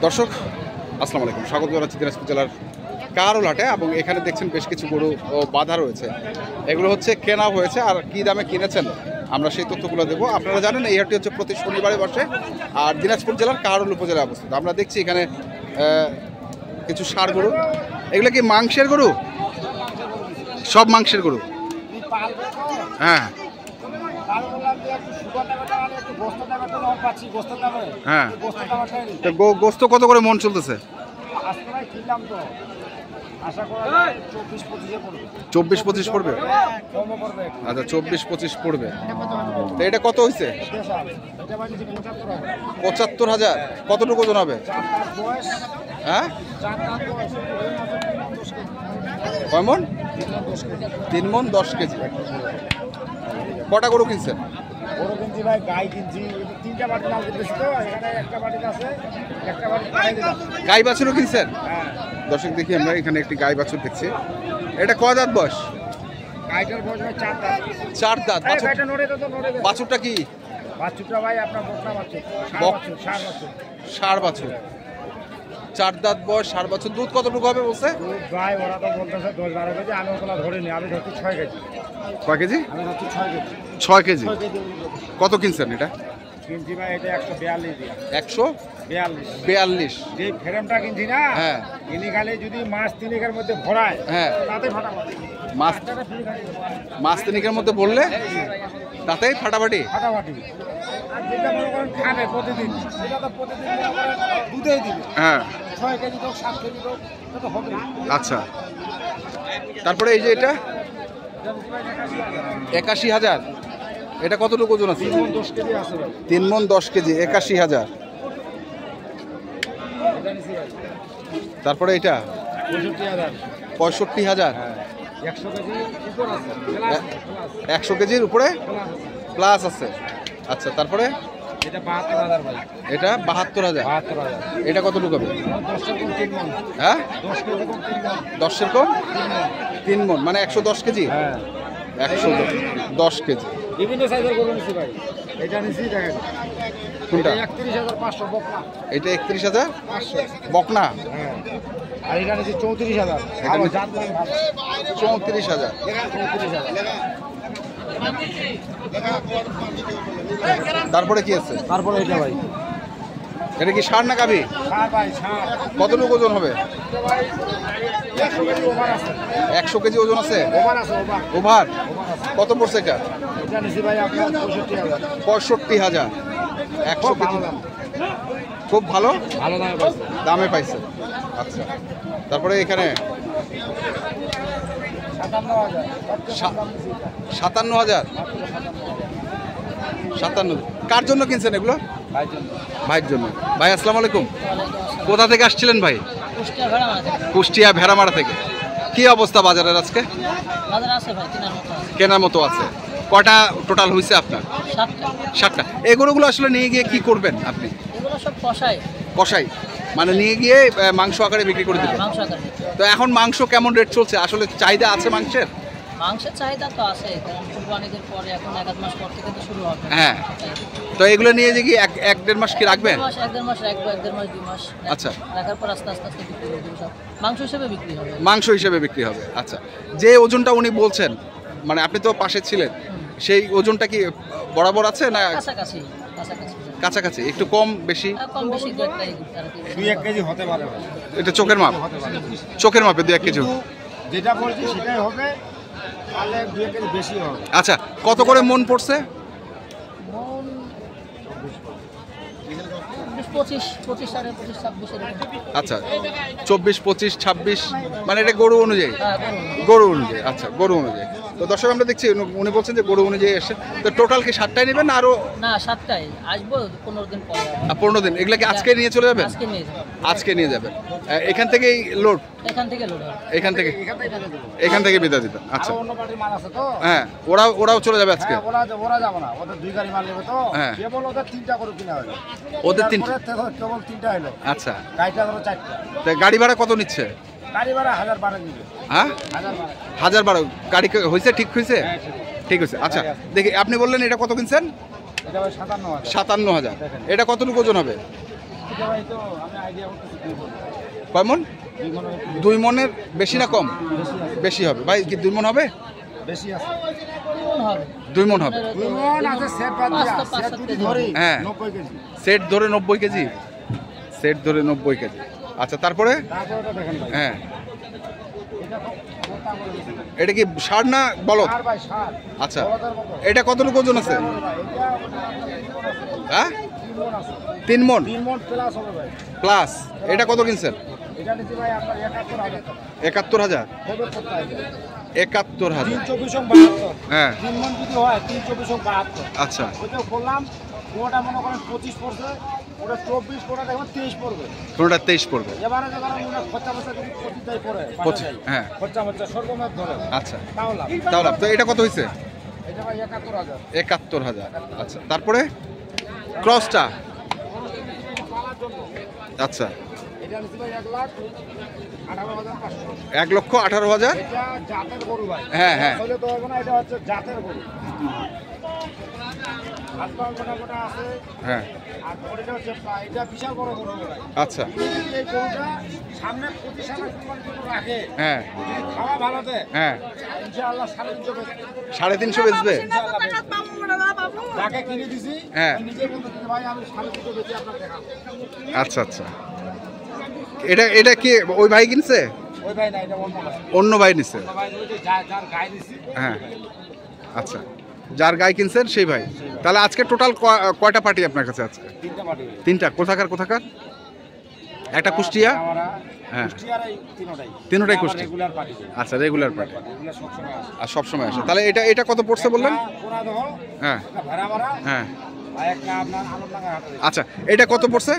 দর্শক আসসালামু আলাইকুম, স্বাগত জানাচ্ছি দিনাজপুর জেলার কারোল হাটে। এবং এখানে দেখছেন বেশ কিছু গরু ও বাঁধা রয়েছে। এগুলো হচ্ছে কেনা হয়েছে, আর কী দামে কিনেছেন আমরা সেই তথ্যগুলো দেবো। আপনারা জানেন এই হাটটি হচ্ছে প্রতি শনিবারে বসে, আর দিনাজপুর জেলার কারোল উপজেলায় অবস্থিত। আমরা দেখছি এখানে কিছু ষাঁড় গরু। এগুলো কি মাংসের গরু? সব মাংসের গরু? হ্যাঁ হ্যাঁ। গোস্ত কত করে মন চলতেছে? 24-25 পড়বে। আচ্ছা 24-25 পড়বে। তো এটা কত হয়েছে? 75,000। কতটুকু ওজন হবে? হ্যাঁ কয় মন? 3 মন 10 কেজি। কটা গরু কিনছেন? গরু কিনছি ভাই, গাই কিনছি, 3টা বাটি নাও কিনতেছি তো, এখানে একটা বাটিতে আছে, একটা বাটি পাঠাই দিলাম। গাই বাছুরও কিনছেন? হ্যাঁ। দর্শক দেখি আমরা এখানে একটি গাই বাছুর দেখছি। এটা কয় দাঁত বয়স? গাইটার বয়স ভাই 4 দাঁত। 4 দাঁত। গাইটা নড়ে তো নড়ে। বাছুরটা কি? বাছুরটা ভাই আপনার বকনা বাছুর, ষাঁড় বাছুর। 4 দাঁত বয়স, ষাঁড় বাছুর। দুধ কতটুকু হবে বলছে? দুধ ভাই ওরা তো বলতেছে 10-12 কেজি, আমি ওগুলো ধরিনি, আমি ধরছি 6 কেজি। কয় কেজি? আমি ধরছি 6 কেজি। 6 কেজি। কত কিনছেন এটা? কিনছি ভাই এটা 142 দিয়া। 142। যে ফ্রেমটা কিনছি না, হ্যাঁ, ইনি খালি যদি মাছ 3 মধ্যে ভরায়, হ্যাঁ, তাতে ফাটাফাটি। মাছ 3 মধ্যে বললে তাতেই ফাটাফাটি। আর যেটা মনে করেন খাবে প্রতিদিন, সেটা তো প্রতিদিন মনে করেন দুধেই দিবে। হ্যাঁ 6 কেজি হোক 7 কেজি হোক, এটা তো হবে। আচ্ছা, তারপরে এই যে এটা 81,000। এটা কতটুকু ওজন আছে? 3 মণ 10 কেজি আছে ভাই। 3 মণ 10 কেজি, 81,000। তারপরে এটা 65,000। 100 কেজি উপর আছে, 100 কেজির উপরে প্লাস আছে। আচ্ছা, তারপরে এটা 72,000 ভাই। এটা 72,000। 72,000। এটা কতটুকু হবে? 10 এর কম 3 মণ। হ্যাঁ 10 কেজি কম 3 মণ। 10 এর কম 3 মণ, মানে 110 কেজি। হ্যাঁ 110 কেজি। বিভিন্ন সাইজের গরু নিছি ভাই। এটা নিছি দেখেন, কোনটা? 31,500 বকনা। এটা 31,500 বকনা। হ্যাঁ, আর এটা নিছি 34,000। ভালো জাত মান ভালো। 34,000। 34,000। তারপরে কি আছে? তারপরে এটা ভাই, এটা কি ষাঁড় না গাভী? ষাঁড় ভাই, ষাঁড়। কতটুকু ওজন হবে? এটা ভাই 100 কেজি ওভার আছে। 100 কেজি ওজন আছে? ওভার আছে, ওভার। ওভার আছে। কত পড়ছে এটা? এটা নিছি ভাই আপনার 65,000। 65,000। 100 খুব কেজি। ভালো দাম। খুব ভালো ভালো দামে পাইছে। দামে পাইছে। আচ্ছা, তারপরে এখানে 57,000। 57,000। 57। কার জন্য কিনছেন এগুলো? ভাই জন্য। ভাইয়ের জন্য। ভাই আসসালামু আলাইকুম। কোথা থেকে আসছিলেন ভাই? কুষ্টিয়া ভেড়ামারা থেকে। কুষ্টিয়া ভেড়ামারা থেকে। কি অবস্থা বাজারের আজকে? বাজার আছে ভাই, কেনার মতো আছে। কেনার মতো আছে। কয়টা টোটাল হয়েছে আপনার? 7টা। 7টা। এই গরুগুলো আসলে নিয়ে গিয়ে কি করবেন আপনি? এগুলো সব কষাই, কষাই, মানে নিয়ে গিয়ে মাংস আকারে বিক্রি করে দিবেন। মাংস আকারে। তো এখন মাংস কেমন রেট চলছে? আসলে চাহিদা আছে মাংসের? মাংসের চাহিদা তো আছে, কারণ কুরবানিদের পরে এখন 1-1.5 মাস পর থেকে তো শুরু হবে। হ্যাঁ, তো এগুলো নিয়ে যে কি 1-1.5 মাস কি রাখবেন? 1-1.5 মাস রাখবো, 1-1.5 মাস 2 মাস। আচ্ছা। রাখার পর আস্তে আস্তে বিক্রি করে দেবো সব। মাংস হিসেবে বিক্রি হবে। মাংস হিসেবে বিক্রি হবে। আচ্ছা, যে ওজনটা উনি বলছেন, মানে আপনি তো পাশে ছিলেন, সেই ওজনটা কি বরাবর আছে না কাছাকাছি? কাছাকাছি, কাছাকাছি? একটু কম বেশি? কম বেশি 2-1 কেজি হতে পারে ভাই। এটা চোখের মাপ? চোখের মাপে 2-1 কেজি। কিন্তু যেটা বলছি সেটাই হবে, তাহলে 2 কেজি বেশি হবে। আচ্ছা, কত করে মন পড়ছে? মন 25, 25, 26 এরকম। আচ্ছা, 24, 25, 26, মানে এটা গরু অনুযায়ী? হ্যাঁ, গরু অনুযায়ী। আচ্ছা, গরু অনুযায়ী। তো দর্শক আমরা দেখছি উনি বলছেন যে গরু অনুযায়ী এসে। তো টোটাল কি 7টাই নেবেন না আরো? না 7টাই আসবো, 15 দিন পরে। 15 দিন। এগুলা কি আজকে নিয়ে চলে যাবেন? আজকে নিয়ে যাবো। আজকে নিয়ে যাবেন। এখান থেকেই লোড? এখান থেকে লোড হবে। এখান থেকে দেবো। এখান থেকে বিদায় দিবেন। আচ্ছা, আরো অন্য পার্টির মাল আছে তো। হ্যাঁ, ওরাও চলে যাবে আজকে? হ্যাঁ, ওরা যাবো না, ওদের 2 গাড়ি মাল নেবে তো। হ্যাঁ। কেবল ওদের 3টা করে কিনা হলো। ওদের 3? কেবল 3টা হলো। আচ্ছা, গাড়িটা ধরো 4টা। তা গাড়ি ভাড়া কত নিচ্ছে? গাড়ি ভাড়া 1012 নিবে। হ্যাঁ 1012। 1012। গাড়ি হয়েছে? ঠিক হয়েছে? হ্যাঁ, ঠিক হয়েছে। আচ্ছা, দেখি আপনি বললেন এটা কত কিনছেন? এটা ভাই 57,000। 57,000। এটা কতটুকু ওজন হবে? এটা ভাই তো আমি আইডিয়া করতেছি কয় মন? 2 মনের বেশি না কম? বেশি আছে, বেশি হবে ভাই, কি 2 মন হবে? বেশি আছে। কোন হবে 2 মন হবে। 2 মন আছে সেট বাদ দিয়া, পাঁচ তো সেট পাঁচ যদি কেজি ধরি হ্যাঁ। 90 কেজি। সেট ধরে 90 কেজি, সেট ধরে 90 কেজি। আচ্ছা তারপরে? তারপর এটা দেখেন ভাই, হ্যাঁ, এটা তো মোটা বলে দিছি। এটা কি ষাঁড় না বলদ? আর ভাই 60 আচ্ছা, বড়দের মতো। এটা কতটুকু ওজন আছে? এটা আপনার 3 মণ আছে। হ্যাঁ 3 মণ আছে, 3 মন 3 মণ প্লাস হবে ভাই। প্লাস। এটা কত কিনছেন? এটা নিচ্ছি ভাই আপনার 71,000 টাকা। 71,000। খবর করতে হয় 71,000। 32472। হ্যাঁ 3 মণ যদি হয় 32472। আচ্ছা ওইটাও করলাম, ওটা মনে করেন 25 পড়ছে, ওটা 24, ওটা দেখবেন 23 পড়বে। কোনটা 23 পড়বে? এবারে যখন মনে খরচা মরচা যদি 25টাই পড়ে, হ্যাঁ খরচা মরচা সর্বমেধ ধরে, আচ্ছা, তাও লাভ। তাহলে তো এটা কত হয়েছে? এটা ভাই 71,000। 71,000। আচ্ছা তারপরে ক্রসটা? পালার জন্য আচ্ছা এটা নিচ্ছি ভাই 1,18,500। 1,18,000। এটা জাতের গরু ভাই। হ্যাঁ, হ্যাঁ। আসলে তো হবে না, এটা হচ্ছে জাতের গরু। হাত পা গোটা আছে, হ্যাঁ আর ওটা হচ্ছে এটা বিশাল বড় গরু ভাই। আচ্ছা এই গরুটা সামনে 25 সালের কুরবানির জন্য রাখে, হ্যাঁ যদি খাওয়া ভালো দেয়, হ্যাঁ ইনশাআল্লাহ 350 বেচবে। 350 বেচবে? যাকে কিনে দিছি, হ্যাঁ। ও নিজে বলতেছে ভাই আমি 350 বেচে আপনার দেখাবো। আচ্ছা আচ্ছা, এটা এটা কি ওই ভাই কিনছে? ওই ভাই না, এটা অন্য ভাই। অন্য ভাই নিছে? অন্য ভাই ওই যে যার গায়ে দিছি। হ্যাঁ আচ্ছা, যার গায়ে কিনছেন সেই ভাই। তাহলে আজকে টোটাল কয়টা পার্টি আপনার কাছে আজকে? 3টা পার্টি। 3টা। কোথাকার কোথাকার? একটা কুষ্টিয়া, হ্যাঁ। কুষ্টিয়ার এই তিনটাই। তিনটাই কুষ্টিয়া। Regular party. আচ্ছা রেগুলার পার্টি, এগুলা সবসময় আসে। আর সব সময় আসে। তাহলে এটা এটা কত পড়ছে বললেন? পুরা দেহ, হ্যাঁ একটা ভাড়া ভাড়া, হ্যাঁ আর একটা আপনার আনন্দনগর হাটে। আচ্ছা, এটা কত পড়ছে?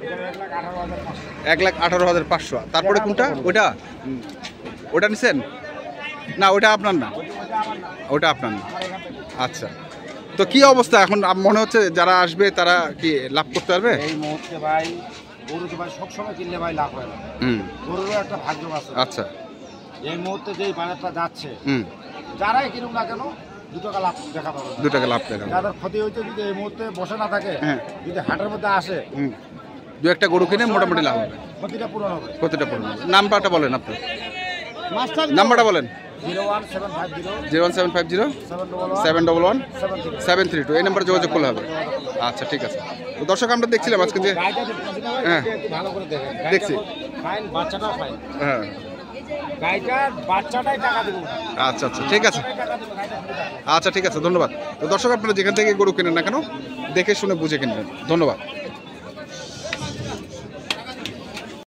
এটা 1,18,500। 1,18,500। তারপরে কোনটা? ওটা ওটা নিছেন না? ওটা আপনার না? ওইটা আমার না, ওটা আপনার না। আমার এখান থেকে। আচ্ছা, তো কি অবস্থা এখন মনে হচ্ছে যারা আসবে তারা কি লাভ করতে পারবে? এই মুহূর্তে ভাই গরু তো ভাই সবসময় কিনলে ভাই লাভ হয় না, হুম গরুরও একটা ভাগ্য আছে। আচ্ছা এই মুহূর্তে যেই বাজারটা যাচ্ছে, হুম যারাই কিনুক না কেন 2 টাকা লাভ দেখা পাবে। 2 টাকা লাভ দেখা। যাদের ক্ষতি হইতে যদি এই মুহূর্তে বসে না থাকে, হ্যাঁ। যদি হাটের মধ্যে আসে, হুম 2-1টা গরু কিনে মোটামুটি লাভ হবে। ক্ষতিটা পূরণ হবে। কতটা পড়বে? নাম্বারটা বলেন আপনি, মাস্টার নাম্বারটা বলেন। 01750 01750 711 711 732। 732, এই নাম্বারে যোগাযোগ করলে হবে। আচ্ছা ঠিক আছে। তো দর্শক আমরা দেখছিলাম আজকে যে গাইটা দেখতেছি না ভাই, হ্যাঁ। গাইটা একটু ভালো করে দেখেন। গাইটা দেখছি। ফাইন, বাচ্চাটাও ফাইন। হ্যাঁ গাইটার বাচ্চাটাই টাকা দেবো। আচ্ছা আচ্ছা ঠিক আছে। টাকা দেবো, গাইটা ফ্রি থাকবে। আচ্ছা ঠিক আছে, ধন্যবাদ। তো দর্শক আপনারা যেখান থেকে গরু কেনেন না কেন দেখে শুনে বুঝে কিনবেন। ধন্যবাদ।